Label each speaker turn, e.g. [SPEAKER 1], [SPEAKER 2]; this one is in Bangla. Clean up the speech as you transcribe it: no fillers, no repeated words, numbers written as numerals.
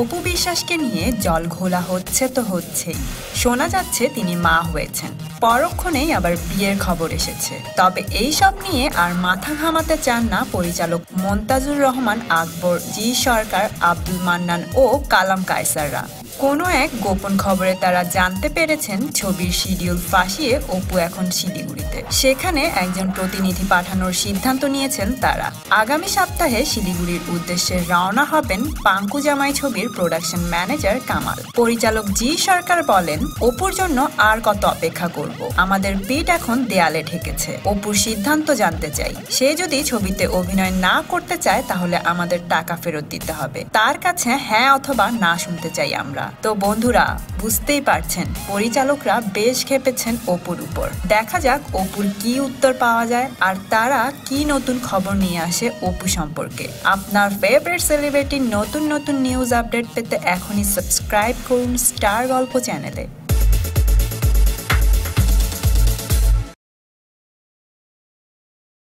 [SPEAKER 1] অপু বিশ্বাসকে নিয়ে জল ঘোলা হচ্ছে তো হচ্ছেই। শোনা যাচ্ছে তিনি মা হয়েছেন, পরক্ষণেই আবার বিয়ের খবর এসেছে। তবে এই সব নিয়ে আর মাথা ঘামাতে চান না পরিচালক মন্তাজুর রহমান আকবর, জি সরকার, আব্দুল মান্নান ও কালাম কায়সাররা। কোনো এক গোপন খবরে তারা জানতে পেরেছেন ছবির শিডিউল ফাঁসিয়ে অপু এখন শিলিগুড়িতে। সেখানে একজন প্রতিনিধি পাঠানোর সিদ্ধান্ত নিয়েছেন তারা। আগামী সপ্তাহে শিলিগুড়ির উদ্দেশ্যে রওনা হবেন পাঙ্কু জামাই ছবির প্রোডাকশন ম্যানেজার কামাল। পরিচালক জি সরকার বলেন, অপুর জন্য আর কত অপেক্ষা করব, আমাদের পিঠ এখন দেয়ালে ঠেকেছে। অপুর সিদ্ধান্ত জানতে চাই। সে যদি ছবিতে অভিনয় না করতে চায় তাহলে আমাদের টাকা ফেরত দিতে হবে। তার কাছে হ্যাঁ অথবা না শুনতে চাই আমরা। তো বন্ধুরা, বুঝতেই পারছেন পরিচালকরা বেশ খেপেছেন অপুর উপর। দেখা যাক অপুর কি উত্তর পাওয়া যায় আর তারা কি নতুন খবর নিয়ে আসে অপু সম্পর্কে। আপনার ফেভারিট সেলিব্রিটির নতুন নতুন নিউজ আপডেট পেতে এখনই সাবস্ক্রাইব করুন স্টার গল্প চ্যানেলে।